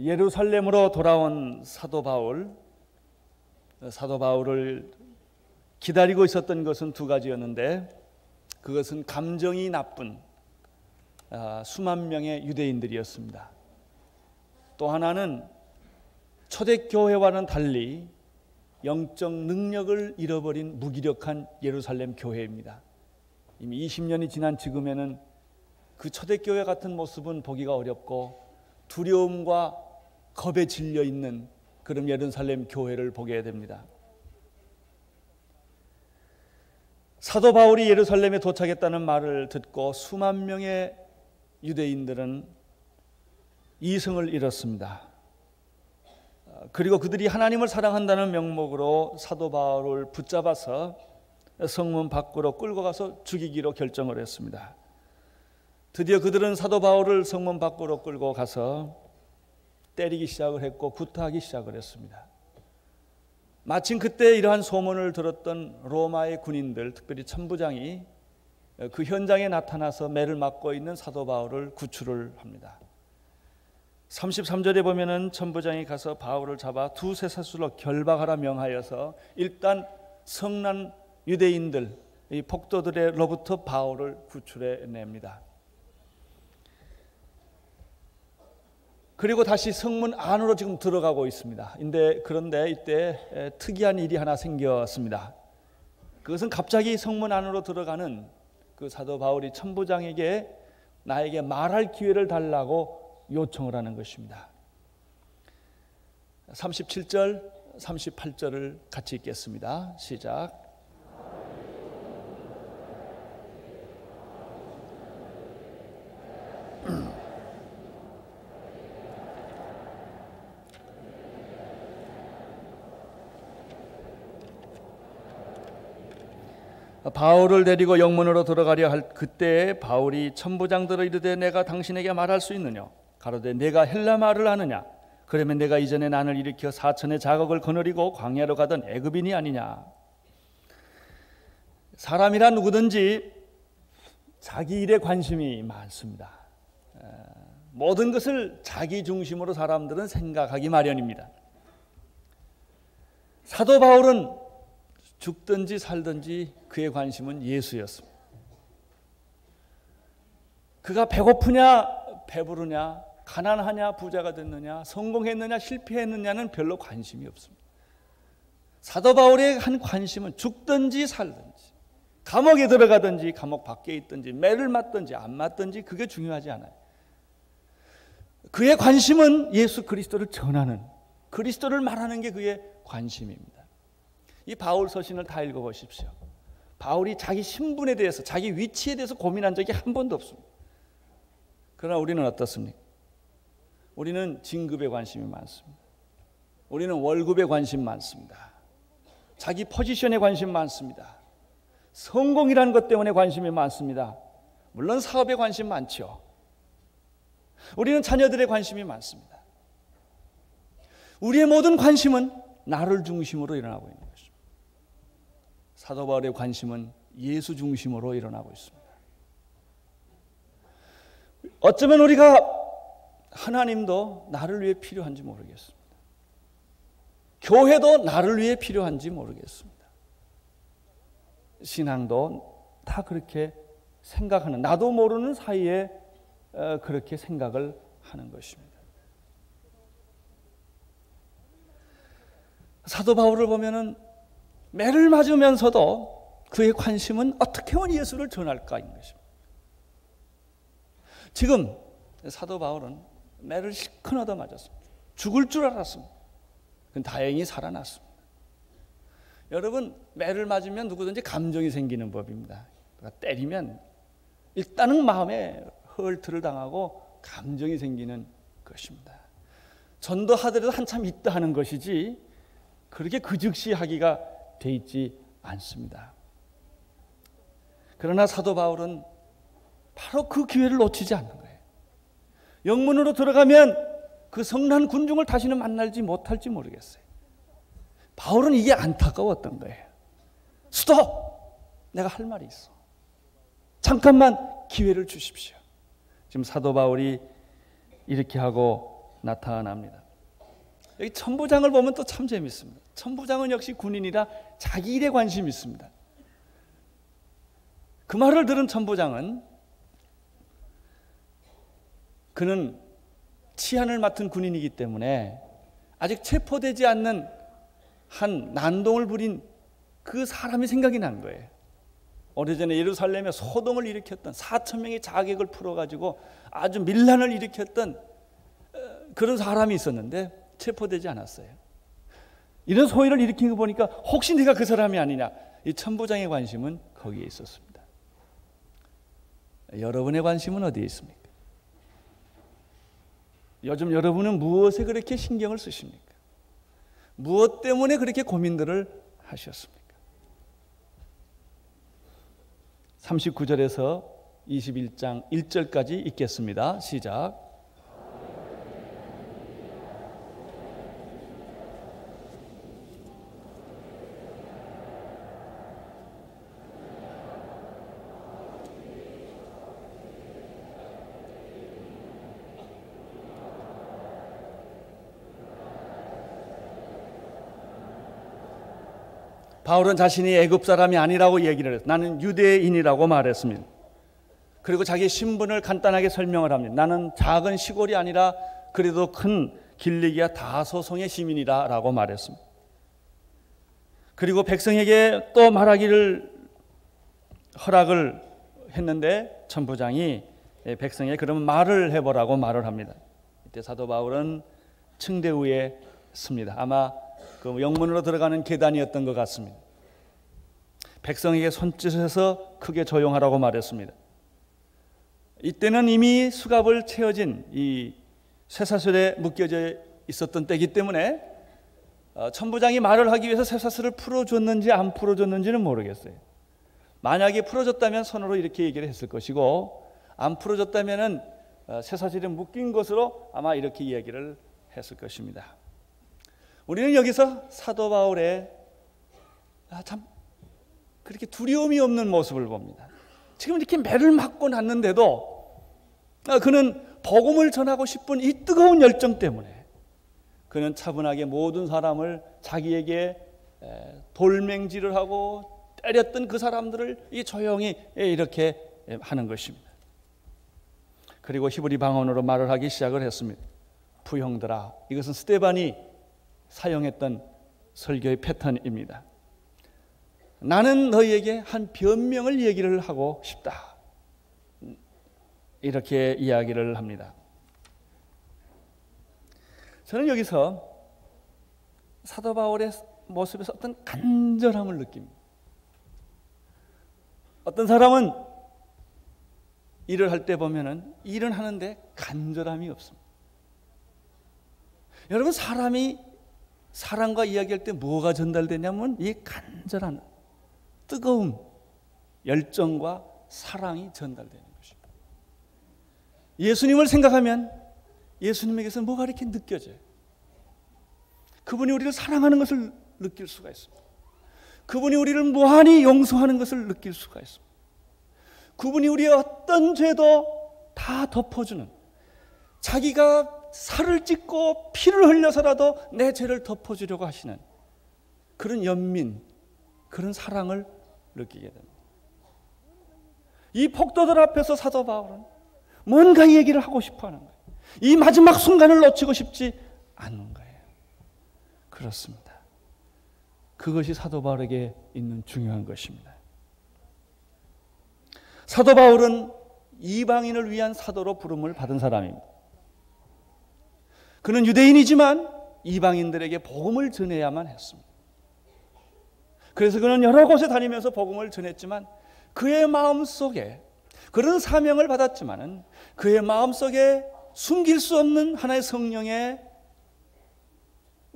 예루살렘으로 돌아온 사도 바울을 기다리고 있었던 것은 두 가지였는데, 그것은 감정이 나쁜 수만 명의 유대인들이었습니다. 또 하나는 초대교회와는 달리 영적 능력을 잃어버린 무기력한 예루살렘 교회입니다. 이미 20년이 지난 지금에는 그 초대교회 같은 모습은 보기가 어렵고 두려움과 겁에 질려 있는 그런 예루살렘 교회를 보게 됩니다. 사도 바울이 예루살렘에 도착했다는 말을 듣고 수만 명의 유대인들은 이성을 잃었습니다. 그리고 그들이 하나님을 사랑한다는 명목으로 사도 바울을 붙잡아서 성문 밖으로 끌고 가서 죽이기로 결정을 했습니다. 드디어 그들은 사도 바울을 성문 밖으로 끌고 가서 때리기 시작을 했고 구타하기 시작을 했습니다. 마침 그때 이러한 소문을 들었던 로마의 군인들, 특별히 천부장이 그 현장에 나타나서 매를 맞고 있는 사도 바울을 구출을 합니다. 33절에 보면은 천부장이 가서 바울을 잡아 두세 사슬로 결박하라 명하여서 일단 성난 유대인들, 이 폭도들로부터 바울을 구출해 냅니다. 그리고 다시 성문 안으로 지금 들어가고 있습니다. 그런데 이때 특이한 일이 하나 생겼습니다. 그것은 갑자기 성문 안으로 들어가는 그 사도 바울이 천부장에게 나에게 말할 기회를 달라고 요청을 하는 것입니다. 37절, 38절을 같이 읽겠습니다. 시작. 바울을 데리고 영문으로 들어가려 할 그때 바울이 천부장들을 이르되 내가 당신에게 말할 수 있느냐? 가로되 내가 헬라 말을 아느냐? 그러면 내가 이전에 난을 일으켜 사천의 자곡을 거느리고 광야로 가던 애굽인이 아니냐? 사람이란 누구든지 자기 일에 관심이 많습니다. 모든 것을 자기 중심으로 사람들은 생각하기 마련입니다. 사도 바울은 죽든지 살든지 그의 관심은 예수였습니다. 그가 배고프냐 배부르냐, 가난하냐 부자가 됐느냐, 성공했느냐 실패했느냐는 별로 관심이 없습니다. 사도 바울의 한 관심은 죽든지 살든지, 감옥에 들어가든지 감옥 밖에 있든지 매를 맞든지 안 맞든지 그게 중요하지 않아요. 그의 관심은 예수 그리스도를 전하는, 그리스도를 말하는 게 그의 관심입니다. 이 바울 서신을 다 읽어보십시오. 바울이 자기 신분에 대해서, 자기 위치에 대해서 고민한 적이 한 번도 없습니다. 그러나 우리는 어떻습니까? 우리는 진급에 관심이 많습니다. 우리는 월급에 관심 많습니다. 자기 포지션에 관심 많습니다. 성공이라는 것 때문에 관심이 많습니다. 물론 사업에 관심 많죠. 우리는 자녀들의 관심이 많습니다. 우리의 모든 관심은 나를 중심으로 일어나고 있는 것입니다. 사도 바울의 관심은 예수 중심으로 일어나고 있습니다. 어쩌면 우리가 하나님도 나를 위해 필요한지 모르겠습니다. 교회도 나를 위해 필요한지 모르겠습니다. 신앙도 다 그렇게 생각하는, 나도 모르는 사이에 그렇게 생각을 하는 것입니다. 사도 바울을 보면은 매를 맞으면서도 그의 관심은 어떻게 하면 예수를 전할까인 것입니다. 지금 사도 바울은 매를 실컷 얻어 맞았습니다. 죽을 줄 알았습니다. 다행히 살아났습니다. 여러분, 매를 맞으면 누구든지 감정이 생기는 법입니다. 때리면 일단은 마음에 헐트를 당하고 감정이 생기는 것입니다. 전도하더라도 한참 있다 하는 것이지 그렇게 그 즉시 하기가 돼 있지 않습니다. 그러나 사도 바울은 바로 그 기회를 놓치지 않는 거예요. 영문으로 들어가면 그 성난 군중을 다시는 만날지 못할지 모르겠어요. 바울은 이게 안타까웠던 거예요. 스톱! 내가 할 말이 있어. 잠깐만 기회를 주십시오. 지금 사도 바울이 이렇게 하고 나타납니다. 여기 천부장을 보면 또 참 재밌습니다. 천부장은 역시 군인이라 자기 일에 관심이 있습니다. 그 말을 들은 천부장은 그는 치안을 맡은 군인이기 때문에 아직 체포되지 않는 한 난동을 부린 그 사람이 생각이 난 거예요. 오래전에 예루살렘에 소동을 일으켰던 4,000명의 자객을 풀어가지고 아주 밀란을 일으켰던 그런 사람이 있었는데 체포되지 않았어요. 이런 소위를 일으킨 거 보니까 혹시 네가 그 사람이 아니냐, 이 천부장의 관심은 거기에 있었습니다. 여러분의 관심은 어디에 있습니까? 요즘 여러분은 무엇에 그렇게 신경을 쓰십니까? 무엇 때문에 그렇게 고민들을 하셨습니까? 39절에서 21장 1절까지 읽겠습니다. 시작. 바울은 자신이 애굽 사람이 아니라고 얘기를 했어요. 나는 유대인이라고 말했습니다. 그리고 자기 신분을 간단하게 설명을 합니다. 나는 작은 시골이 아니라 그래도 큰 길리기아 다소송의 시민이다 라고 말했습니다. 그리고 백성에게 또 말하기를 허락을 했는데 천부장이 백성에게 그러면 말을 해보라고 말을 합니다. 이때 사도 바울은 층대 위에 섭니다. 아마 그 영문으로 들어가는 계단이었던 것 같습니다. 백성에게 손짓해서 크게 조용하라고 말했습니다. 이때는 이미 수갑을 채워진 이 쇠사슬에 묶여져 있었던 때이기 때문에 천부장이 말을 하기 위해서 쇠사슬을 풀어줬는지 안 풀어줬는지는 모르겠어요. 만약에 풀어줬다면 손으로 이렇게 얘기를 했을 것이고 안 풀어줬다면 쇠사슬에 묶인 것으로 아마 이렇게 이야기를 했을 것입니다. 우리는 여기서 사도 바울의 참 그렇게 두려움이 없는 모습을 봅니다. 지금 이렇게 매를 맞고 났는데도 그는 복음을 전하고 싶은 이 뜨거운 열정 때문에 그는 차분하게 모든 사람을 자기에게 돌맹질을 하고 때렸던 그 사람들을 조용히 이렇게 하는 것입니다. 그리고 히브리 방언으로 말을 하기 시작을 했습니다. 부형들아, 이것은 스데반이 사용했던 설교의 패턴입니다. 나는 너희에게 한 변명을 얘기를 하고 싶다. 이렇게 이야기를 합니다. 저는 여기서 사도 바울의 모습에서 어떤 간절함을 느낍니다. 어떤 사람은 일을 할 때 보면은 일은 하는데 간절함이 없습니다. 여러분, 사람이 사랑과 이야기할 때 뭐가 전달되냐면 이 간절한 뜨거움, 열정과 사랑이 전달되는 것입니다. 예수님을 생각하면 예수님에게서 뭐가 이렇게 느껴져요. 그분이 우리를 사랑하는 것을 느낄 수가 있습니다. 그분이 우리를 무한히 용서하는 것을 느낄 수가 있습니다. 그분이 우리의 어떤 죄도 다 덮어주는, 자기가 살을 찢고 피를 흘려서라도 내 죄를 덮어주려고 하시는 그런 연민, 그런 사랑을 느끼게 됩니다. 이 폭도들 앞에서 사도 바울은 뭔가 얘기를 하고 싶어 하는 거예요. 이 마지막 순간을 놓치고 싶지 않는 거예요. 그렇습니다. 그것이 사도 바울에게 있는 중요한 것입니다. 사도 바울은 이방인을 위한 사도로 부름을 받은 사람입니다. 그는 유대인이지만 이방인들에게 복음을 전해야만 했습니다. 그래서 그는 여러 곳에 다니면서 복음을 전했지만 그의 마음속에 그런 사명을 받았지만 그의 마음속에 숨길 수 없는 하나의 성령의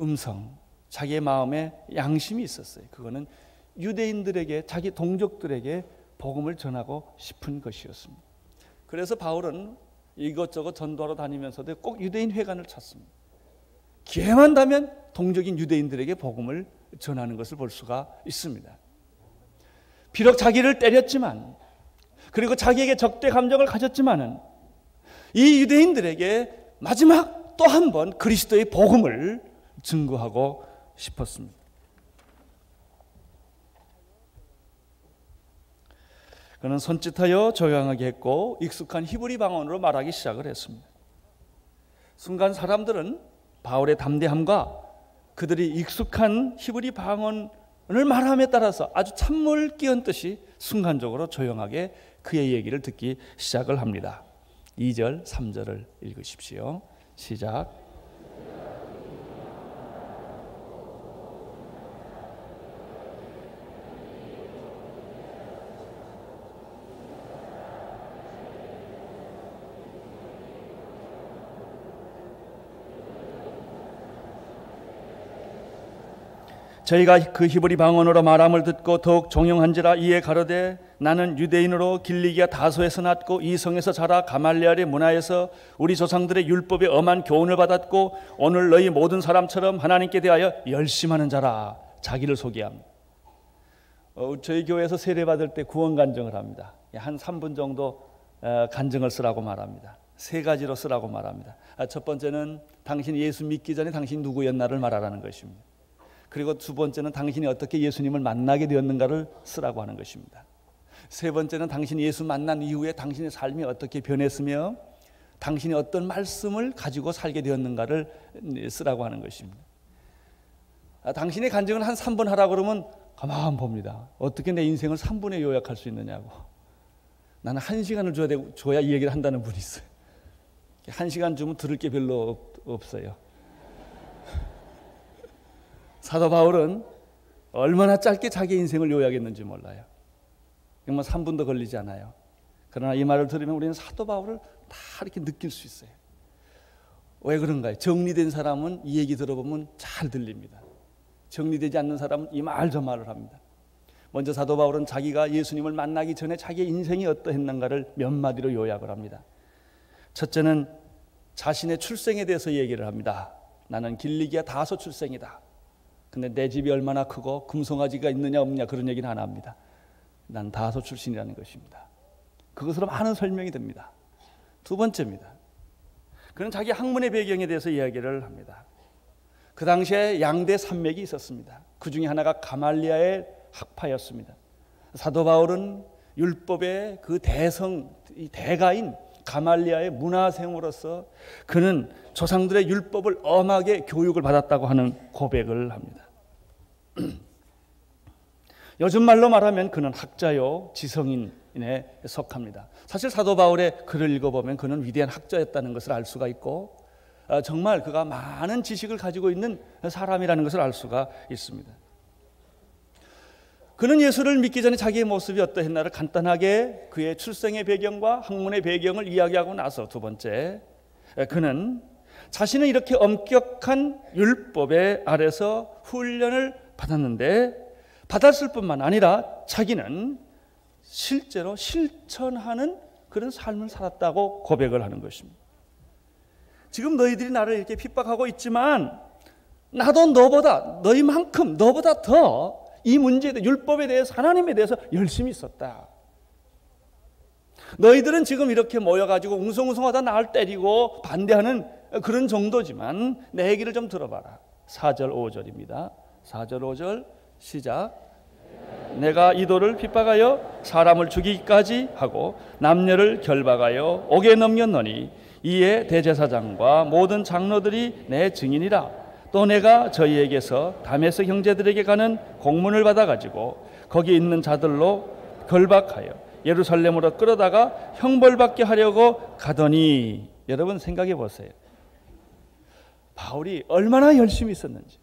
음성, 자기의 마음에 양심이 있었어요. 그거는 유대인들에게, 자기 동족들에게 복음을 전하고 싶은 것이었습니다. 그래서 바울은 이것저것 전도하러 다니면서도 꼭 유대인 회관을 찾습니다. 기회만 되면 동족인 유대인들에게 복음을 전하는 것을 볼 수가 있습니다. 비록 자기를 때렸지만, 그리고 자기에게 적대 감정을 가졌지만은 이 유대인들에게 마지막 또 한 번 그리스도의 복음을 증거하고 싶었습니다. 그는 손짓하여 조용하게 했고 익숙한 히브리 방언으로 말하기 시작을 했습니다. 순간 사람들은 바울의 담대함과 그들이 익숙한 히브리 방언을 말함에 따라서 아주 찬물 끼얹듯이 순간적으로 조용하게 그의 얘기를 듣기 시작을 합니다. 2절, 3절을 읽으십시오. 시작. 저희가 그 히브리 방언으로 말함을 듣고 더욱 종용한지라 이에 가로되 나는 유대인으로 길리기아 다소에서 났고 이 성에서 자라 가말리엘의 문화에서 우리 조상들의 율법에 엄한 교훈을 받았고 오늘 너희 모든 사람처럼 하나님께 대하여 열심하는 자라. 자기를 소개합니다. 저희 교회에서 세례받을 때 구원 간증을 합니다. 한 3분 정도 간증을 쓰라고 말합니다. 3가지로 쓰라고 말합니다. 첫 번째는 당신이 예수 믿기 전에 당신이 누구였나를 말하라는 것입니다. 그리고 두 번째는 당신이 어떻게 예수님을 만나게 되었는가를 쓰라고 하는 것입니다. 세 번째는 당신이 예수 만난 이후에 당신의 삶이 어떻게 변했으며 당신이 어떤 말씀을 가지고 살게 되었는가를 쓰라고 하는 것입니다. 당신의 간증을 한 3분 하라고 그러면 가만 봅니다. 어떻게 내 인생을 3분에 요약할 수 있느냐고. 나는 1시간을 줘야 이 얘기를 한다는 분이 있어요. 1시간 주면 들을 게 별로 없어요. 사도 바울은 얼마나 짧게 자기 인생을 요약했는지 몰라요. 정말 3분도 걸리지 않아요. 그러나 이 말을 들으면 우리는 사도 바울을 다 이렇게 느낄 수 있어요. 왜 그런가요? 정리된 사람은 이 얘기 들어보면 잘 들립니다. 정리되지 않는 사람은 이 말 저 말을 합니다. 먼저 사도 바울은 자기가 예수님을 만나기 전에 자기의 인생이 어떠했는가를 몇 마디로 요약을 합니다. 첫째는 자신의 출생에 대해서 얘기를 합니다. 나는 길리기아 다소 출생이다. 근데 내 집이 얼마나 크고 금송아지가 있느냐 없느냐 그런 얘기는 안 합니다. 난 다소 출신이라는 것입니다. 그것으로 많은 설명이 됩니다. 두 번째입니다. 그는 자기 학문의 배경에 대해서 이야기를 합니다. 그 당시에 양대 산맥이 있었습니다. 그 중에 하나가 가말리아의 학파였습니다. 사도 바울은 율법의 그 대가인 가말리아의 문화생으로서 그는 조상들의 율법을 엄하게 교육을 받았다고 하는 고백을 합니다. 요즘 말로 말하면 그는 학자요 지성인에 속합니다. 사실 사도 바울의 글을 읽어보면 그는 위대한 학자였다는 것을 알 수가 있고 정말 그가 많은 지식을 가지고 있는 사람이라는 것을 알 수가 있습니다. 그는 예수를 믿기 전에 자기의 모습이 어떠했나를 간단하게 그의 출생의 배경과 학문의 배경을 이야기하고 나서 두 번째, 그는 자신은 이렇게 엄격한 율법의 아래서 훈련을 받았는데 받았을 뿐만 아니라 자기는 실제로 실천하는 그런 삶을 살았다고 고백을 하는 것입니다. 지금 너희들이 나를 이렇게 핍박하고 있지만 나도 너희만큼 너보다 더 이 문제에 대해 율법에 대해서 하나님에 대해서 열심히 있었다. 너희들은 지금 이렇게 모여가지고 웅성웅성하다 나를 때리고 반대하는 그런 정도지만 내 얘기를 좀 들어봐라. 4절 5절입니다. 4절 5절 시작. 내가 이도를 핍박하여 사람을 죽이기까지 하고 남녀를 결박하여 옥에 넘겼노니 이에 대제사장과 모든 장로들이 내 증인이라. 또 내가 저희에게서 다메섹 형제들에게 가는 공문을 받아가지고 거기 있는 자들로 결박하여 예루살렘으로 끌어다가 형벌받게 하려고 가더니. 여러분 생각해 보세요. 바울이 얼마나 열심히 있었는지.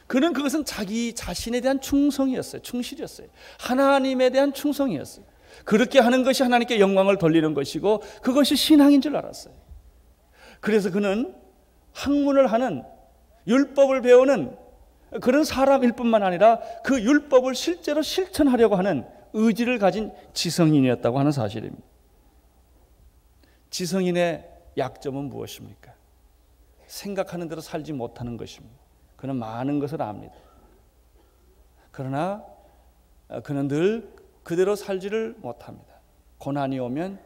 그는 그것은 자기 자신에 대한 충성이었어요. 충실이었어요. 하나님에 대한 충성이었어요. 그렇게 하는 것이 하나님께 영광을 돌리는 것이고 그것이 신앙인 줄 알았어요. 그래서 그는 학문을 하는 율법을 배우는 그런 사람일 뿐만 아니라 그 율법을 실제로 실천하려고 하는 의지를 가진 지성인이었다고 하는 사실입니다. 지성인의 약점은 무엇입니까? 생각하는 대로 살지 못하는 것입니다. 그는 많은 것을 압니다. 그러나 그는 늘 그대로 살지를 못합니다. 고난이 오면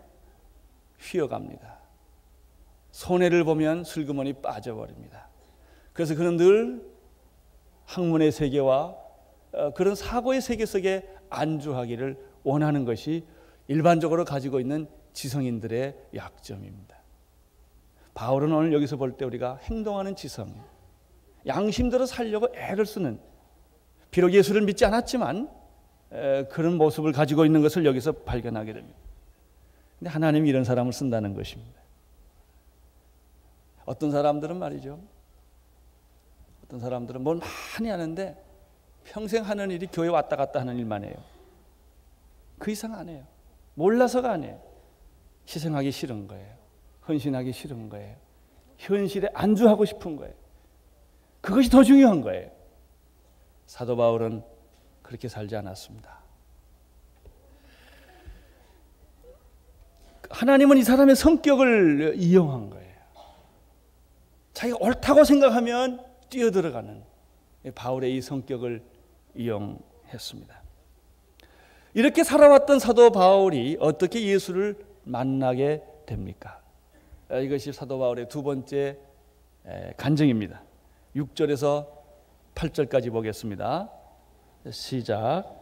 휘어갑니다. 손해를 보면 슬그머니 빠져버립니다. 그래서 그는 늘 학문의 세계와 그런 사고의 세계 속에 안주하기를 원하는 것이 일반적으로 가지고 있는 지성인들의 약점입니다. 바울은 오늘 여기서 볼 때 우리가 행동하는 지성, 양심대로 살려고 애를 쓰는, 비록 예수를 믿지 않았지만 그런 모습을 가지고 있는 것을 여기서 발견하게 됩니다. 근데 하나님이 이런 사람을 쓴다는 것입니다. 어떤 사람들은 말이죠, 어떤 사람들은 뭘 많이 하는데 평생 하는 일이 교회 왔다 갔다 하는 일만 해요. 그 이상 안 해요. 몰라서가 안 해요. 희생하기 싫은 거예요. 헌신하기 싫은 거예요. 현실에 안주하고 싶은 거예요. 그것이 더 중요한 거예요. 사도 바울은 그렇게 살지 않았습니다. 하나님은 이 사람의 성격을 이용한 거예요. 자기가 옳다고 생각하면 뛰어들어가는 바울의 이 성격을 이용했습니다. 이렇게 살아왔던 사도 바울이 어떻게 예수를 만나게 됩니까? 이것이 사도 바울의 두 번째 간증입니다. 6절에서 8절까지 보겠습니다. 시작.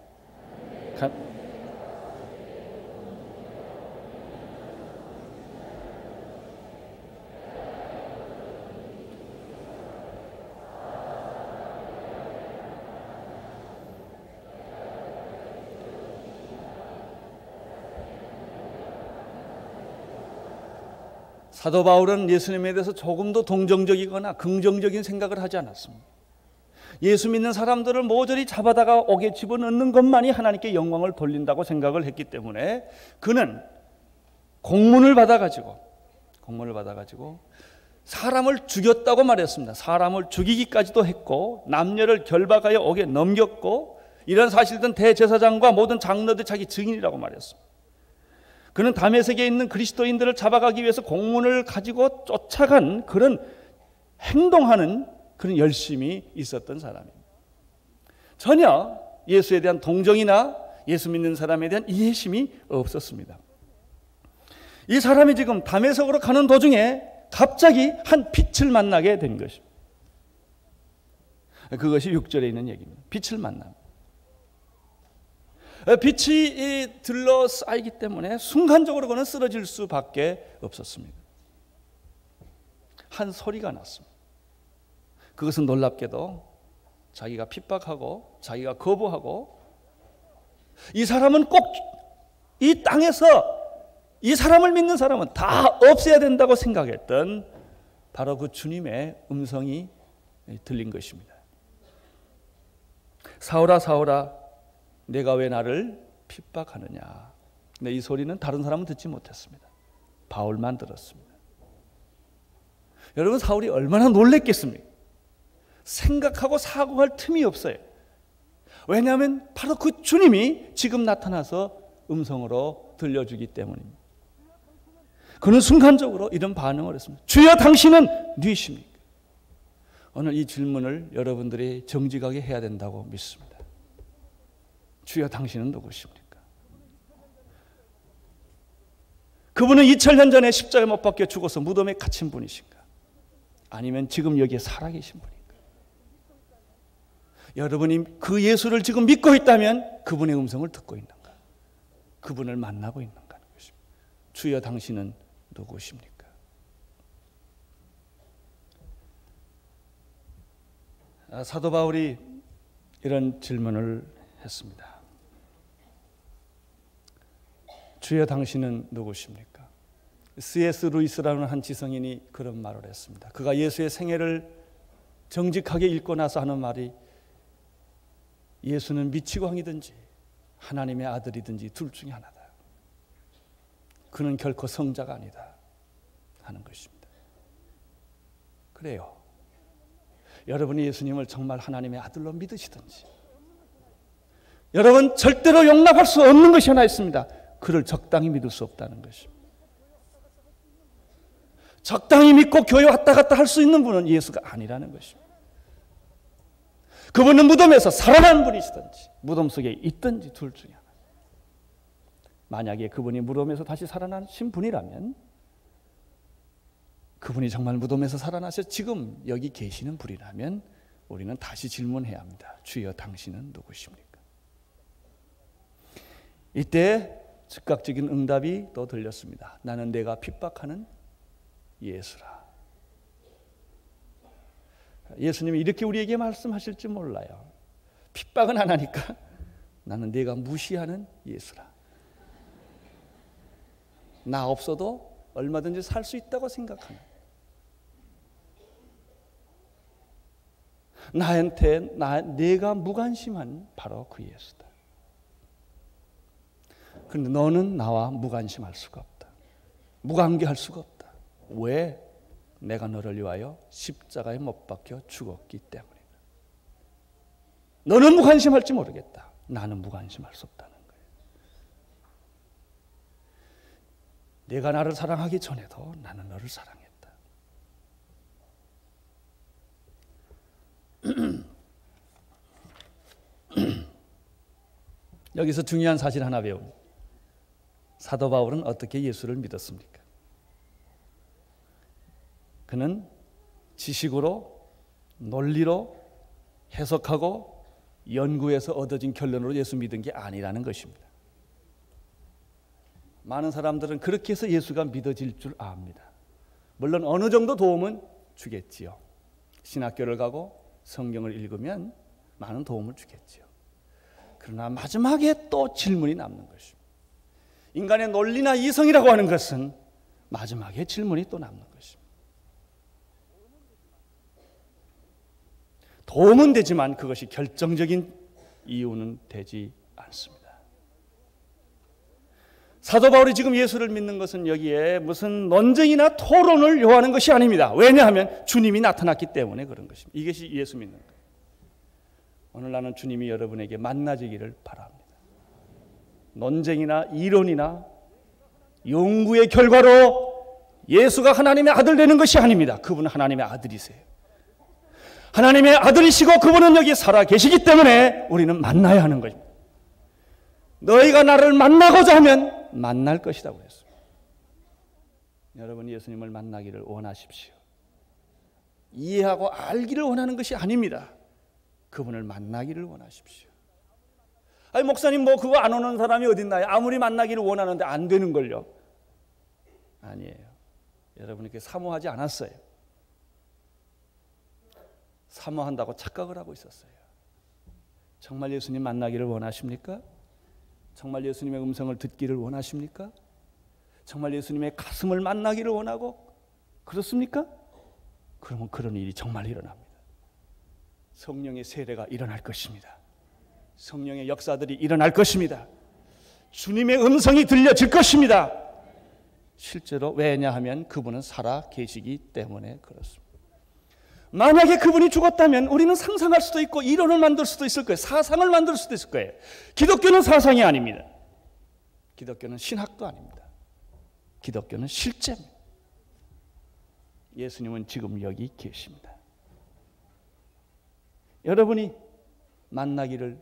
사도 바울은 예수님에 대해서 조금도 동정적이거나 긍정적인 생각을 하지 않았습니다. 예수 믿는 사람들을 모조리 잡아다가 옥에 집어넣는 것만이 하나님께 영광을 돌린다고 생각을 했기 때문에 그는 공문을 받아가지고 사람을 죽였다고 말했습니다. 사람을 죽이기까지도 했고 남녀를 결박하여 옥에 넘겼고 이런 사실들은 대제사장과 모든 장로들 자기 증인이라고 말했습니다. 그는 다메섹에 있는 그리스도인들을 잡아가기 위해서 공문을 가지고 쫓아간 그런 행동하는 그런 열심이 있었던 사람입니다. 전혀 예수에 대한 동정이나 예수 믿는 사람에 대한 이해심이 없었습니다. 이 사람이 지금 다메섹으로 가는 도중에 갑자기 한 빛을 만나게 된 것입니다. 그것이 6절에 있는 얘기입니다. 빛을 만납니다. 빛이 들러싸이기 때문에 순간적으로 그는 쓰러질 수밖에 없었습니다. 한 소리가 났습니다. 그것은 놀랍게도 자기가 핍박하고 자기가 거부하고 이 사람은 꼭 이 땅에서 이 사람을 믿는 사람은 다 없애야 된다고 생각했던 바로 그 주님의 음성이 들린 것입니다. 사울아 사울아 내가 왜 나를 핍박하느냐. 근데 이 소리는 다른 사람은 듣지 못했습니다. 바울만 들었습니다. 여러분 사울이 얼마나 놀랬겠습니까? 생각하고 사고할 틈이 없어요. 왜냐하면 바로 그 주님이 지금 나타나서 음성으로 들려주기 때문입니다. 그는 순간적으로 이런 반응을 했습니다. 주여 당신은 누구십니까? 오늘 이 질문을 여러분들이 정직하게 해야 된다고 믿습니다. 주여 당신은 누구십니까? 그분은 2000년 전에 십자가에 못 박혀 죽어서 무덤에 갇힌 분이신가? 아니면 지금 여기에 살아계신 분인가? 여러분이 그 예수를 지금 믿고 있다면 그분의 음성을 듣고 있는가? 그분을 만나고 있는가 하는 것입니다. 주여 당신은 누구십니까? 사도 바울이 이런 질문을 했습니다. 주여 당신은 누구십니까? C.S. 루이스라는 한 지성인이 그런 말을 했습니다. 그가 예수의 생애를 정직하게 읽고 나서 하는 말이 예수는 미치광이든지 하나님의 아들이든지 둘 중에 하나다. 그는 결코 성자가 아니다 하는 것입니다. 그래요. 여러분이 예수님을 정말 하나님의 아들로 믿으시든지 여러분 절대로 용납할 수 없는 것이 하나 있습니다. 그를 적당히 믿을 수 없다는 것입니다. 적당히 믿고 교회 왔다 갔다 할 수 있는 분은 예수가 아니라는 것입니다. 그분은 무덤에서 살아난 분이시든지 무덤 속에 있든지 둘 중에 하나. 만약에 그분이 무덤에서 다시 살아나신 분이라면 그분이 정말 무덤에서 살아나셔 지금 여기 계시는 분이라면 우리는 다시 질문해야 합니다. 주여, 당신은 누구십니까? 이때 즉각적인 응답이 또 들렸습니다. 나는 내가 핍박하는 예수라. 예수님이 이렇게 우리에게 말씀하실지 몰라요. 핍박은 안 하니까 나는 내가 무시하는 예수라. 나 없어도 얼마든지 살 수 있다고 생각하는, 내가 무관심한 바로 그 예수다. 그런데 너는 나와 무관심할 수가 없다. 무관계할 수가 없다. 왜? 내가 너를 위하여 십자가에 못 박혀 죽었기 때문이다. 너는 무관심할지 모르겠다. 나는 무관심할 수 없다는 거예요. 내가 나를 사랑하기 전에도 나는 너를 사랑했다. 여기서 중요한 사실 하나 배웁니다. 사도 바울은 어떻게 예수를 믿었습니까? 그는 지식으로, 논리로 해석하고 연구해서 얻어진 결론으로 예수 믿은 게 아니라는 것입니다. 많은 사람들은 그렇게 해서 예수가 믿어질 줄 압니다. 물론 어느 정도 도움은 주겠지요. 신학교를 가고 성경을 읽으면 많은 도움을 주겠지요. 그러나 마지막에 또 질문이 남는 것입니다. 인간의 논리나 이성이라고 하는 것은 마지막에 질문이 또 남는 것입니다. 도움은 되지만 그것이 결정적인 이유는 되지 않습니다. 사도 바울이 지금 예수를 믿는 것은 여기에 무슨 논쟁이나 토론을 요하는 것이 아닙니다. 왜냐하면 주님이 나타났기 때문에 그런 것입니다. 이것이 예수 믿는 거예요. 오늘 나는 주님이 여러분에게 만나지기를 바랍니다. 논쟁이나 이론이나 연구의 결과로 예수가 하나님의 아들 되는 것이 아닙니다. 그분은 하나님의 아들이세요. 하나님의 아들이시고 그분은 여기 살아 계시기 때문에 우리는 만나야 하는 것입니다. 너희가 나를 만나고자 하면 만날 것이라고 그랬습니다. 여러분, 예수님을 만나기를 원하십시오. 이해하고 알기를 원하는 것이 아닙니다. 그분을 만나기를 원하십시오. 아니, 목사님 그거 안 오는 사람이 어딨나요? 아무리 만나기를 원하는데 안 되는 걸요. 아니에요. 여러분이 그렇게 사모하지 않았어요. 사모한다고 착각을 하고 있었어요. 정말 예수님 만나기를 원하십니까? 정말 예수님의 음성을 듣기를 원하십니까? 정말 예수님의 가슴을 만나기를 원하고 그렇습니까? 그러면 그런 일이 정말 일어납니다. 성령의 세례가 일어날 것입니다. 성령의 역사들이 일어날 것입니다. 주님의 음성이 들려질 것입니다. 실제로 왜냐하면 그분은 살아 계시기 때문에 그렇습니다. 만약에 그분이 죽었다면 우리는 상상할 수도 있고 이론을 만들 수도 있을 거예요. 사상을 만들 수도 있을 거예요. 기독교는 사상이 아닙니다. 기독교는 신학도 아닙니다. 기독교는 실제입니다. 예수님은 지금 여기 계십니다. 여러분이 만나기를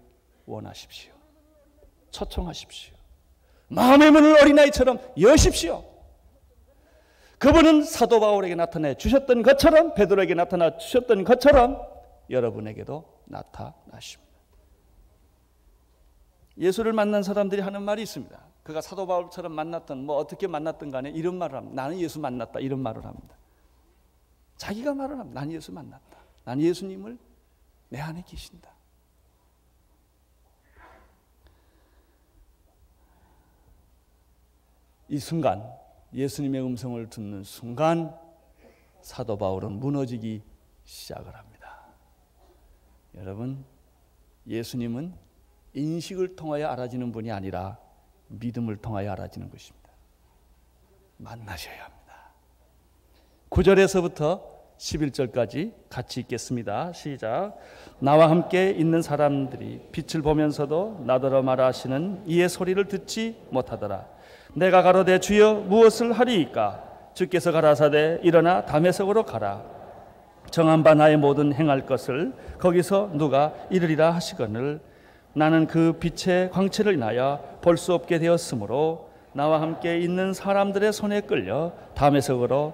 원하십시오. 초청하십시오. 마음의 문을 어린아이처럼 여십시오. 그분은 사도 바울에게 나타내 주셨던 것처럼, 베드로에게 나타나 주셨던 것처럼 여러분에게도 나타나십니다. 예수를 만난 사람들이 하는 말이 있습니다. 그가 사도 바울처럼 만났던 어떻게 만났던 간에 이런 말을 합니다. 나는 예수 만났다, 이런 말을 합니다. 자기가 말을 합니다. 나는 예수 만났다. 나는 예수님을 내 안에 계신다. 이 순간, 예수님의 음성을 듣는 순간 사도 바울은 무너지기 시작을 합니다. 여러분, 예수님은 인식을 통하여 알아지는 분이 아니라 믿음을 통하여 알아지는 것입니다. 만나셔야 합니다. 9절에서부터 11절까지 같이 읽겠습니다. 시작. 나와 함께 있는 사람들이 빛을 보면서도 나더러 말하시는 이의 소리를 듣지 못하더라. 내가 가로되 주여 무엇을 하리이까? 주께서 가라사대 일어나 다메섹으로 가라. 정한 바 나의 모든 행할 것을 거기서 누가 이르리라 하시거늘 나는 그 빛의 광채를 인하여 볼 수 없게 되었으므로 나와 함께 있는 사람들의 손에 끌려 다메섹으로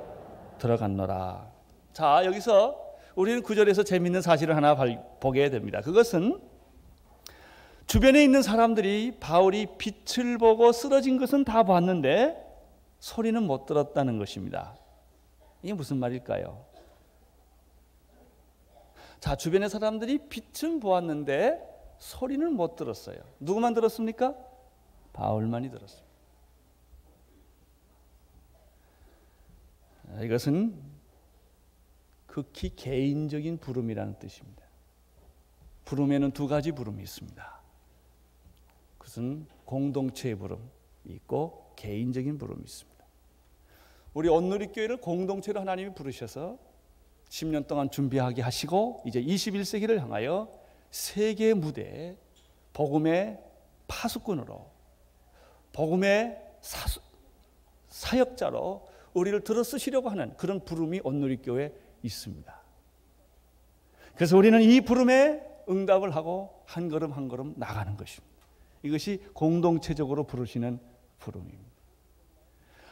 들어갔노라. 자, 여기서 우리는 9절에서 재미있는 사실을 하나 보게 됩니다. 그것은 주변에 있는 사람들이 바울이 빛을 보고 쓰러진 것은 다 봤는데 소리는 못 들었다는 것입니다. 이게 무슨 말일까요? 자, 주변의 사람들이 빛은 보았는데 소리는 못 들었어요. 누구만 들었습니까? 바울만이 들었습니다. 이것은 극히 개인적인 부름이라는 뜻입니다. 부름에는 두 가지 부름이 있습니다. 그것은 공동체의 부름이 있고 개인적인 부름이 있습니다. 우리 온누리교회를 공동체로 하나님이 부르셔서 10년 동안 준비하게 하시고 이제 21세기를 향하여 세계 무대에 복음의 파수꾼으로, 복음의 사역자로 우리를 들어 쓰시려고 하는 그런 부름이 온누리교회에 있습니다. 그래서 우리는 이 부름에 응답을 하고 한 걸음 한 걸음 나가는 것입니다. 이것이 공동체적으로 부르시는 부름입니다.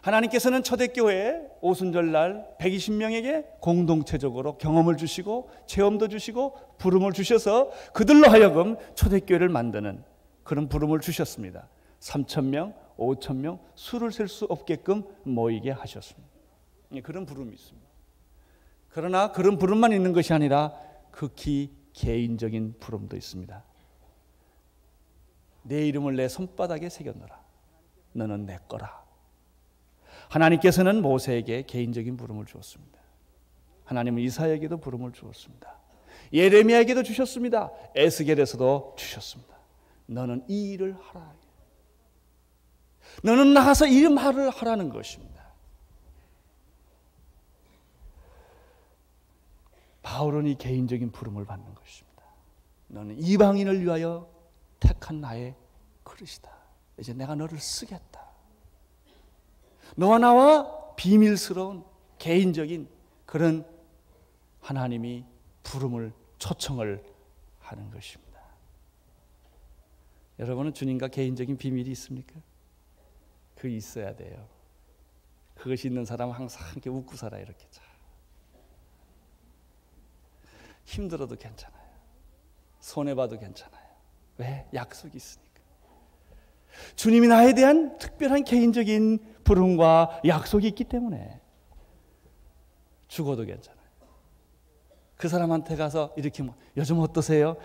하나님께서는 초대교회 오순절날 120명에게 공동체적으로 경험을 주시고 체험도 주시고 부름을 주셔서 그들로 하여금 초대교회를 만드는 그런 부름을 주셨습니다. 3,000명, 5,000명 수를 셀 수 없게끔 모이게 하셨습니다. 그런 부름이 있습니다. 그러나 그런 부름만 있는 것이 아니라 극히 개인적인 부름도 있습니다. 내 이름을 내 손바닥에 새겨놓으라. 너는 내 거라. 하나님께서는 모세에게 개인적인 부름을 주었습니다. 하나님은 이사야에게도 부름을 주었습니다. 예레미야에게도 주셨습니다. 에스겔에서도 주셨습니다. 너는 이 일을 하라. 너는 나가서 이 말을 하라는 것입니다. 바울은 이 개인적인 부름을 받는 것입니다. 너는 이방인을 위하여 택한 나의 그릇이다. 이제 내가 너를 쓰겠다. 너와 나와 비밀스러운 개인적인 그런 하나님이 부름을 초청을 하는 것입니다. 여러분은 주님과 개인적인 비밀이 있습니까? 그거 있어야 돼요. 그것이 있는 사람은 항상 이렇게 웃고 살아요. 이렇게 힘들어도 괜찮아요. 손해봐도 괜찮아요. 왜? 약속이 있으니까. 주님이 나에 대한 특별한 개인적인 부름과 약속이 있기 때문에 죽어도 괜찮아요. 그 사람한테 가서 이렇게 요즘 어떠세요?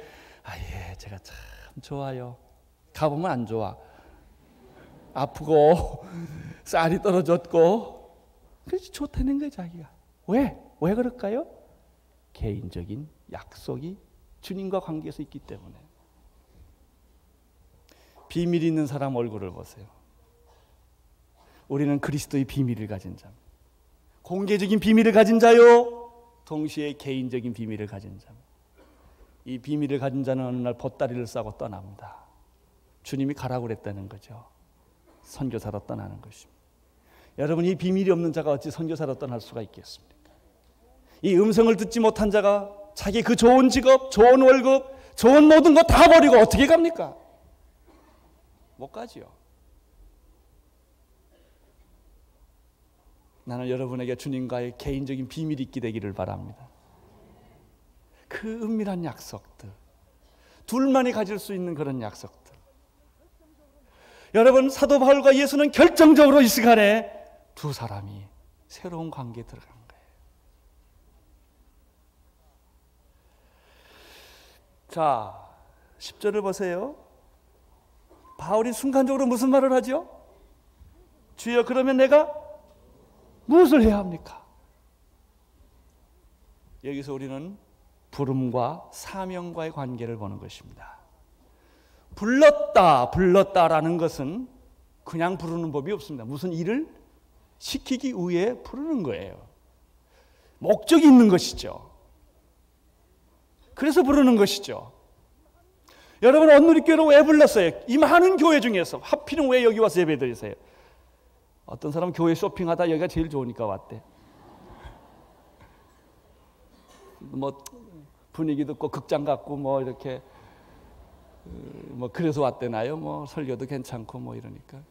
예, 제가 참 좋아요. 가보면 안 좋아. 아프고 쌀이 떨어졌고 그렇지 좋다는 거예요. 자기가. 왜 그럴까요? 개인적인 약속이 주님과 관계에서 있기 때문에. 비밀이 있는 사람 얼굴을 보세요. 우리는 그리스도의 비밀을 가진 자입니다. 공개적인 비밀을 가진 자요, 동시에 개인적인 비밀을 가진 자입니다. 이 비밀을 가진 자는 어느 날 보따리를 싸고 떠납니다. 주님이 가라고 그랬다는 거죠. 선교사로 떠나는 것입니다. 여러분, 이 비밀이 없는 자가 어찌 선교사로 떠날 수가 있겠습니까? 이 음성을 듣지 못한 자가 자기 그 좋은 직업, 좋은 월급, 좋은 모든 거 다 버리고 어떻게 갑니까? 못 가지요. 나는 여러분에게 주님과의 개인적인 비밀이 있게 되기를 바랍니다. 그 은밀한 약속들, 둘만이 가질 수 있는 그런 약속들. 여러분, 사도 바울과 예수는 결정적으로 이 시간에 두 사람이 새로운 관계에 들어간 거예요. 자, 10절을 보세요. 바울이 순간적으로 무슨 말을 하죠? 주여, 그러면 내가 무엇을 해야 합니까? 여기서 우리는 부름과 사명과의 관계를 보는 것입니다. 불렀다라는 것은 그냥 부르는 법이 없습니다. 무슨 일을 시키기 위해 부르는 거예요. 목적이 있는 것이죠. 그래서 부르는 것이죠. 여러분, 온누리교회로 왜 불렀어요? 이 많은 교회 중에서 하필은 왜 여기 와서 예배드리세요? 어떤 사람은 교회 쇼핑하다 여기가 제일 좋으니까 왔대. 뭐 분위기도 있고 극장 같고 뭐 이렇게 뭐 그래서 왔대나요? 뭐 설교도 괜찮고 뭐 이러니까.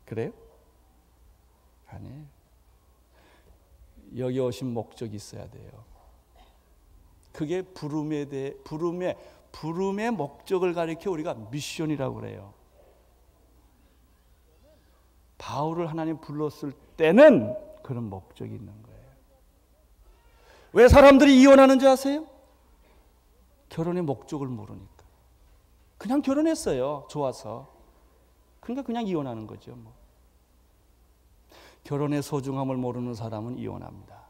그래요? 아니에요. 여기 오신 목적이 있어야 돼요. 그게 부름의 목적을 가리켜 우리가 미션이라고 그래요. 바울을 하나님 불렀을 때는 그런 목적이 있는 거예요. 왜 사람들이 이혼하는 줄 아세요? 결혼의 목적을 모르니까. 그냥 결혼했어요. 좋아서. 그러니까 그냥 이혼하는 거죠. 뭐. 결혼의 소중함을 모르는 사람은 이혼합니다.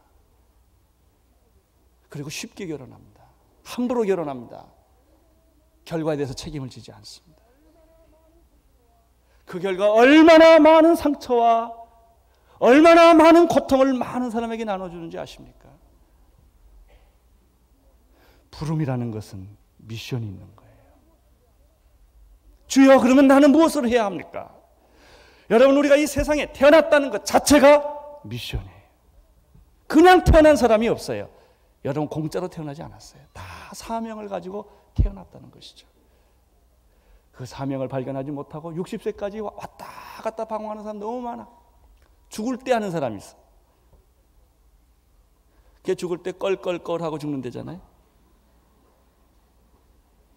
그리고 쉽게 결혼합니다. 함부로 결혼합니다. 결과에 대해서 책임을 지지 않습니다. 그 결과 얼마나 많은 상처와 얼마나 많은 고통을 많은 사람에게 나눠주는지 아십니까? 부름이라는 것은 미션이 있는 거예요. 주여, 그러면 나는 무엇을 해야 합니까? 여러분, 우리가 이 세상에 태어났다는 것 자체가 미션이에요. 그냥 태어난 사람이 없어요. 여러분, 공짜로 태어나지 않았어요. 다 사명을 가지고 태어났다는 것이죠. 그 사명을 발견하지 못하고 60세까지 왔다 갔다 방황하는 사람 너무 많아. 죽을 때 하는 사람이 있어. 걔 죽을 때 껄껄껄 하고 죽는다잖아요.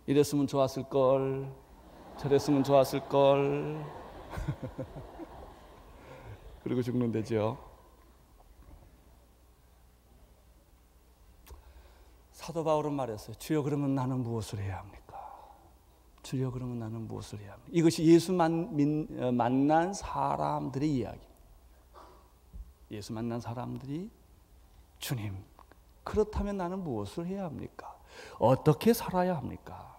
이랬으면 좋았을 걸, 저랬으면 좋았을 걸. 그리고 죽는다죠. 사도 바울은 말했어요. 주여, 그러면 나는 무엇을 해야 합니까? 주여, 그러면 나는 무엇을 해야 합니까? 이것이 예수 만난 사람들의 이야기입니다. 예수 만난 사람들이 주님, 그렇다면 나는 무엇을 해야 합니까? 어떻게 살아야 합니까?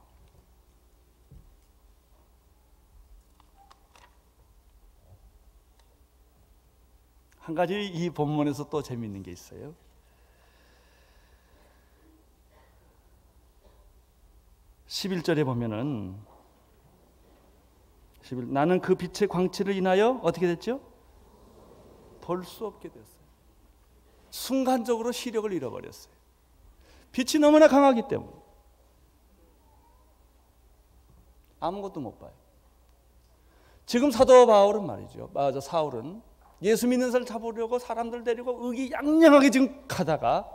한 가지 이 본문에서 또 재미있는 게 있어요. 11절에 보면은 나는 그 빛의 광채를 인하여 어떻게 됐죠? 볼 수 없게 됐어요. 순간적으로 시력을 잃어버렸어요. 빛이 너무나 강하기 때문에 아무것도 못 봐요. 지금 사도 바울은 말이죠. 사울은 예수 믿는 사람을 잡으려고 사람들 데리고 의기양양하게 지금 가다가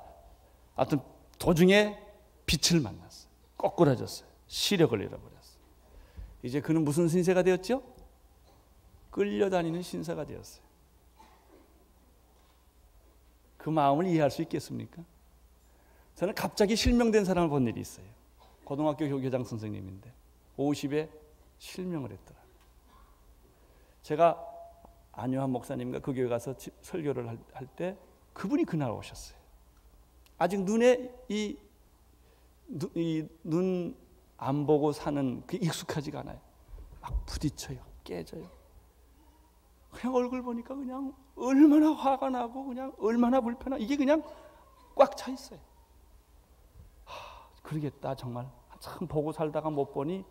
하여튼 도중에 빛을 만났어요. 거꾸라졌어요. 시력을 잃어버렸어요. 이제 그는 무슨 신세가 되었죠? 끌려다니는 신세가 되었어요. 그 마음을 이해할 수 있겠습니까? 저는 갑자기 실명된 사람을 본 일이 있어요. 고등학교 교장 선생님인데 50에 실명을 했더라. 제가 안요한 목사님과 그 교회 가서 설교를 할 때 그분이 그날 오셨어요. 아직 눈에 눈 안 보고 사는 그 익숙하지가 않아요. 막 부딪혀요. 깨져요. 그냥 얼굴 보니까 그냥 얼마나 화가 나고 그냥 얼마나 불편하고 이게 그냥 꽉 차 있어요. 그러겠다. 정말 참 보고 살다가 못 보니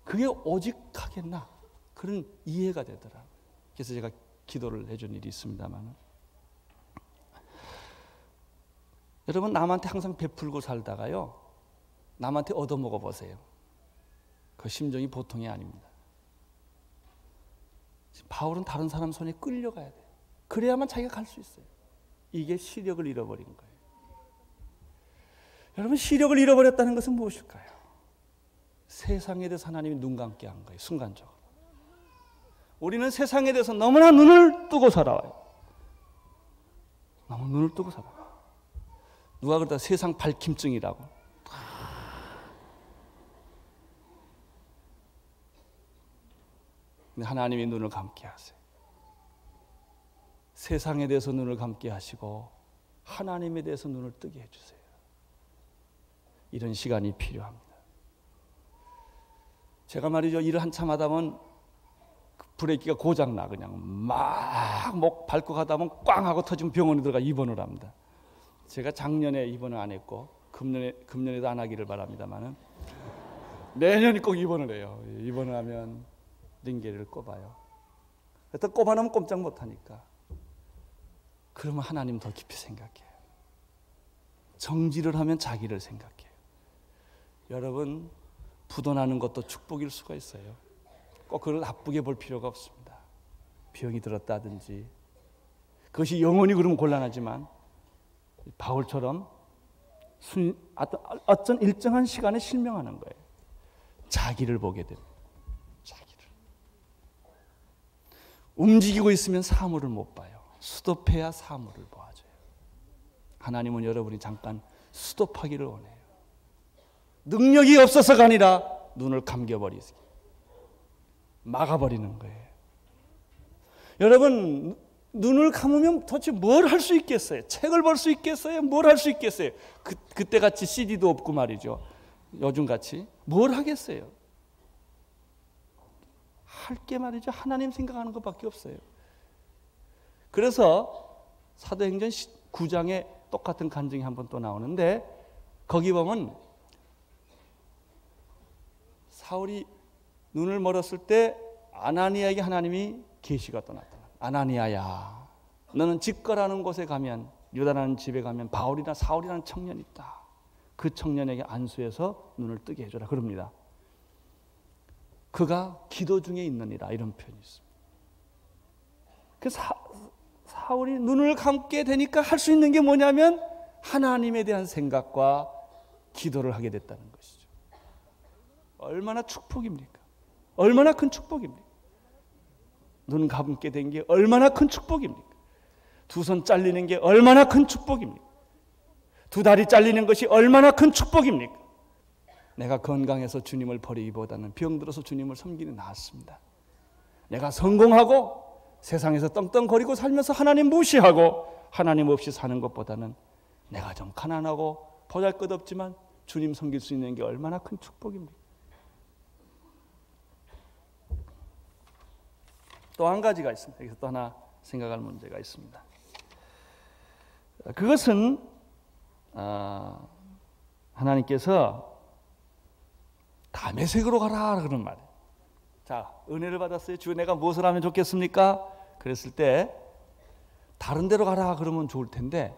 그게 오직하겠나 그런 이해가 되더라고요. 그래서 제가 기도를 해준 일이 있습니다만, 여러분, 남한테 항상 베풀고 살다가요 남한테 얻어먹어 보세요. 그 심정이 보통이 아닙니다. 바울은 다른 사람 손에 끌려가야 돼요. 그래야만 자기가 갈 수 있어요. 이게 시력을 잃어버린 거예요. 여러분, 시력을 잃어버렸다는 것은 무엇일까요? 세상에 대해서 하나님이 눈 감게 한 거예요. 순간적으로. 우리는 세상에 대해서 너무나 눈을 뜨고 살아와요. 너무 눈을 뜨고 살아요. 누가 그러다 세상 밝힘증이라고. 근데 하나님이 눈을 감게 하세요. 세상에 대해서 눈을 감게 하시고 하나님에 대해서 눈을 뜨게 해주세요. 이런 시간이 필요합니다. 제가 말이죠, 일을 한참 하다 보면 브레이크가 고장나 그냥 막 목 밟고 가다 보면 꽝 하고 터지면 병원에 들어가 입원을 합니다. 제가 작년에 입원을 안 했고 금년에도 안 하기를 바랍니다만은 내년에 꼭 입원을 해요. 입원을 하면 링게를 꼽아요. 일단 꼽아놓으면 꼼짝 못하니까. 그러면 하나님 더 깊이 생각해요. 정지를 하면 자기를 생각해요. 여러분, 부도나는 것도 축복일 수가 있어요. 꼭 그걸 나쁘게 볼 필요가 없습니다. 병이 들었다든지 그것이 영원히 그러면 곤란하지만 바울처럼 어떤 일정한 시간에 실명하는 거예요. 자기를 보게 됩니다. 자기를. 움직이고 있으면 사물을 못 봐요. 스톱해야 사물을 보아줘요. 하나님은 여러분이 잠깐 스톱하기를 원해요. 능력이 없어서가 아니라 눈을 감겨버리세요. 막아버리는 거예요. 여러분, 눈을 감으면 도대체 뭘 할 수 있겠어요? 책을 볼 수 있겠어요? 뭘 할 수 있겠어요? 그때같이 CD도 없고 말이죠. 요즘같이 뭘 하겠어요? 할 게 말이죠. 하나님 생각하는 것밖에 없어요. 그래서 사도행전 9장에 똑같은 간증이 한 번 또 나오는데, 거기 보면 사울이 눈을 멀었을 때 아나니아에게 하나님이 계시가 또 나타나. 아나니아야, 너는 직거라는 곳에 가면, 유다라는 집에 가면 바울이나 사울이라는 청년이 있다. 그 청년에게 안수해서 눈을 뜨게 해줘라. 그럽니다. 그가 기도 중에 있느니라, 이런 표현이 있습니다. 그 사울이 눈을 감게 되니까 할 수 있는 게 뭐냐면 하나님에 대한 생각과 기도를 하게 됐다는 것이죠. 얼마나 축복입니까? 얼마나 큰 축복입니까? 눈 감게 된 게 얼마나 큰 축복입니까? 두 손 잘리는 게 얼마나 큰 축복입니까? 두 다리 잘리는 것이 얼마나 큰 축복입니까? 내가 건강해서 주님을 버리기보다는 병들어서 주님을 섬기는 게 낫습니다. 내가 성공하고 세상에서 떵떵거리고 살면서 하나님 무시하고 하나님 없이 사는 것보다는 내가 좀 가난하고 보잘것없지만 주님 섬길 수 있는 게 얼마나 큰 축복입니까? 또 한 가지가 있습니다. 여기서 또 하나 생각할 문제가 있습니다. 그것은 하나님께서 다메섹으로 가라 그런 말이에요. 자, 은혜를 받았어요. 주, 내가 무엇을 하면 좋겠습니까? 그랬을 때 다른 데로 가라 그러면 좋을 텐데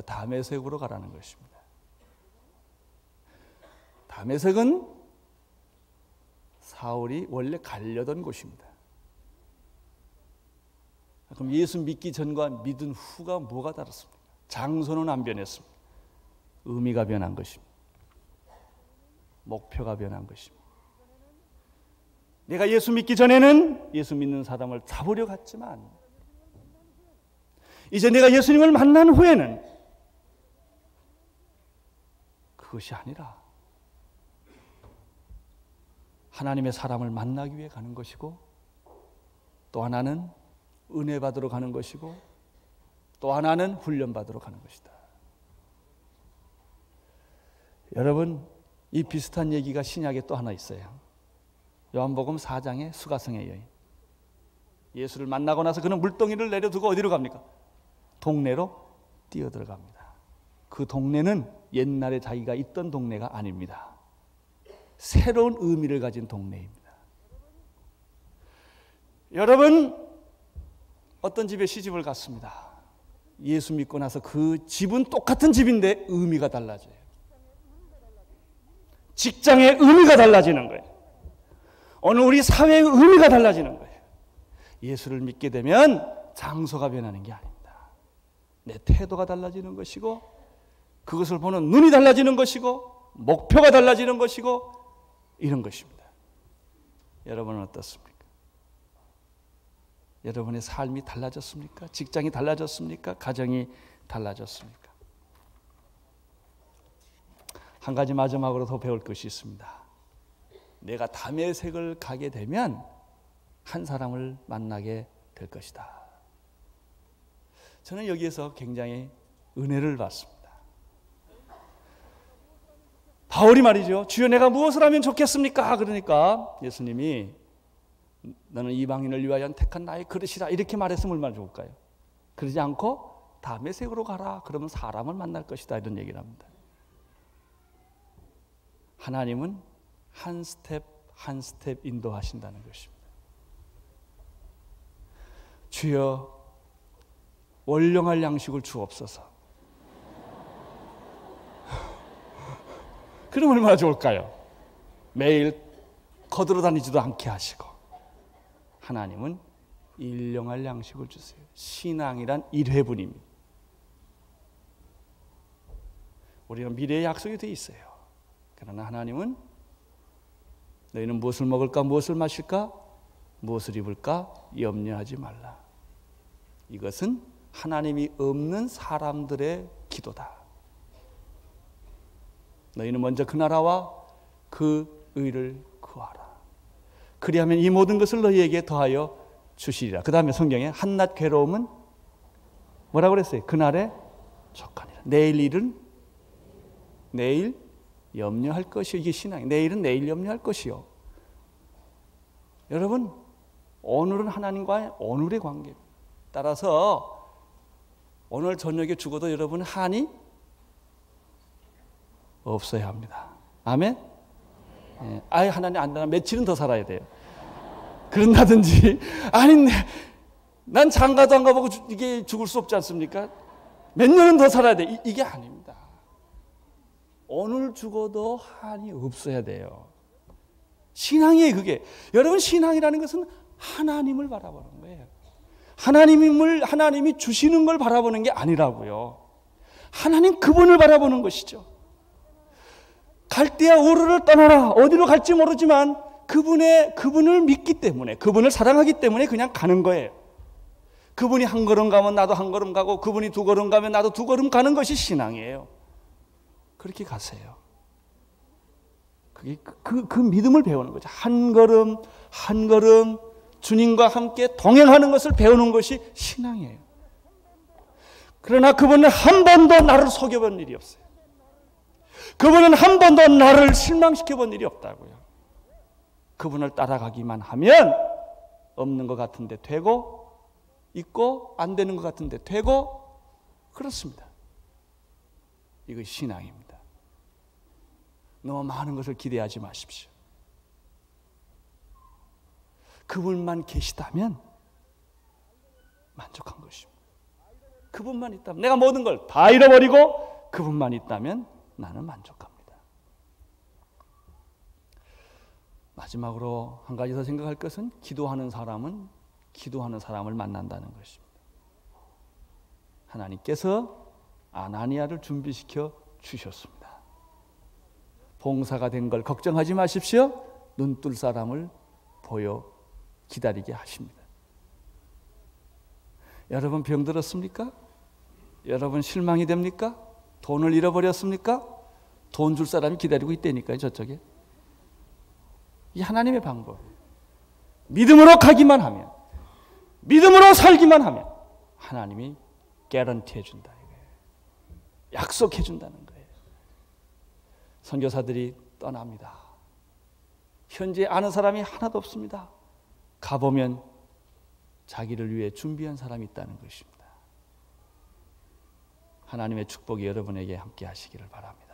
다메섹으로 가라는 것입니다. 다메섹은 사울이 원래 가려던 곳입니다. 그럼 예수 믿기 전과 믿은 후가 뭐가 다릅니까? 장소는 안 변했습니다. 의미가 변한 것입니다. 목표가 변한 것입니다. 내가 예수 믿기 전에는 예수 믿는 사람을 잡으려 갔지만 이제 내가 예수님을 만난 후에는 그것이 아니라 하나님의 사람을 만나기 위해 가는 것이고, 또 하나는 은혜 받으러 가는 것이고, 또 하나는 훈련 받으러 가는 것이다. 여러분, 이 비슷한 얘기가 신약에 또 하나 있어요. 요한복음 4장의 수가성의 여인. 예수를 만나고 나서 그는 물동이를 내려두고 어디로 갑니까? 동네로 뛰어들어갑니다. 그 동네는 옛날에 자기가 있던 동네가 아닙니다. 새로운 의미를 가진 동네입니다. 여러분, 어떤 집에 시집을 갔습니다. 예수 믿고 나서 그 집은 똑같은 집인데 의미가 달라져요. 직장의 의미가 달라지는 거예요. 오늘 우리 사회의 의미가 달라지는 거예요. 예수를 믿게 되면 장소가 변하는 게 아닙니다. 내 태도가 달라지는 것이고, 그것을 보는 눈이 달라지는 것이고, 목표가 달라지는 것이고, 이런 것입니다. 여러분은 어떻습니까? 여러분의 삶이 달라졌습니까? 직장이 달라졌습니까? 가정이 달라졌습니까? 한 가지 마지막으로 더 배울 것이 있습니다. 내가 다메섹을 가게 되면 한 사람을 만나게 될 것이다. 저는 여기에서 굉장히 은혜를 받습니다. 바울이 말이죠. 주여, 내가 무엇을 하면 좋겠습니까? 그러니까 예수님이 너는 이방인을 위하여 택한 나의 그릇이라 이렇게 말했으면 얼마나 좋을까요? 그러지 않고 다메섹으로 가라. 그러면 사람을 만날 것이다. 이런 얘기를 합니다. 하나님은 한 스텝 한 스텝 인도하신다는 것입니다. 주여, 월령할 양식을 주옵소서. 그럼 얼마나 좋을까요? 매일 거들어다니지도 않게 하시고, 하나님은 일용할 양식을 주세요. 신앙이란 1회분입니다. 우리는 미래의 약속이 되어 있어요. 그러나 하나님은 너희는 무엇을 먹을까, 무엇을 마실까, 무엇을 입을까 염려하지 말라. 이것은 하나님이 없는 사람들의 기도다. 너희는 먼저 그 나라와 그 의를 구하라. 그리하면 이 모든 것을 너희에게 더하여 주시리라. 그 다음에 성경에 한낱 괴로움은 뭐라고 그랬어요? 그날에 족하니라. 내일 일은 내일 염려할 것이요. 이게 신앙이에요. 내일은 내일 염려할 것이요. 여러분, 오늘은 하나님과의 오늘의 관계입니다. 따라서 오늘 저녁에 죽어도 여러분 한이 없어야 합니다. 아멘? 예, 아예 하나님 안 되나 며칠은 더 살아야 돼요. 그런다든지 아니 난 장가도 안 가보고 이게 죽을 수 없지 않습니까? 몇 년은 더 살아야 돼. 이게 아닙니다. 오늘 죽어도 한이 없어야 돼요. 신앙이에요, 그게. 여러분, 신앙이라는 것은 하나님을 바라보는 거예요. 하나님이 주시는 걸 바라보는 게 아니라고요. 하나님 그분을 바라보는 것이죠. 갈대아 우르를 떠나라. 어디로 갈지 모르지만 그분을 믿기 때문에, 그분을 사랑하기 때문에 그냥 가는 거예요. 그분이 한 걸음 가면 나도 한 걸음 가고, 그분이 두 걸음 가면 나도 두 걸음 가는 것이 신앙이에요. 그렇게 가세요. 그게 그 믿음을 배우는 거죠. 한 걸음 한 걸음 주님과 함께 동행하는 것을 배우는 것이 신앙이에요. 그러나 그분은 한 번도 나를 속여본 일이 없어요. 그분은 한 번도 나를 실망시켜본 일이 없다고요. 그분을 따라가기만 하면 없는 것 같은데 되고, 있고 안 되는 것 같은데 되고, 그렇습니다. 이것이 신앙입니다. 너무 많은 것을 기대하지 마십시오. 그분만 계시다면 만족한 것입니다. 그분만 있다면, 내가 모든 걸 다 잃어버리고 그분만 있다면 나는 만족합니다. 마지막으로 한 가지 더 생각할 것은, 기도하는 사람은 기도하는 사람을 만난다는 것입니다. 하나님께서 아나니아를 준비시켜 주셨습니다. 봉사가 된 걸 걱정하지 마십시오. 눈뜰 사람을 보여 기다리게 하십니다. 여러분 병들었습니까? 여러분 실망이 됩니까? 돈을 잃어버렸습니까? 돈 줄 사람이 기다리고 있다니까요, 저쪽에. 이 하나님의 방법이에요. 믿음으로 가기만 하면, 믿음으로 살기만 하면 하나님이 개런티 해준다, 약속해 준다는 거예요. 선교사들이 떠납니다. 현재 아는 사람이 하나도 없습니다. 가보면 자기를 위해 준비한 사람이 있다는 것입니다. 하나님의 축복이 여러분에게 함께 하시기를 바랍니다.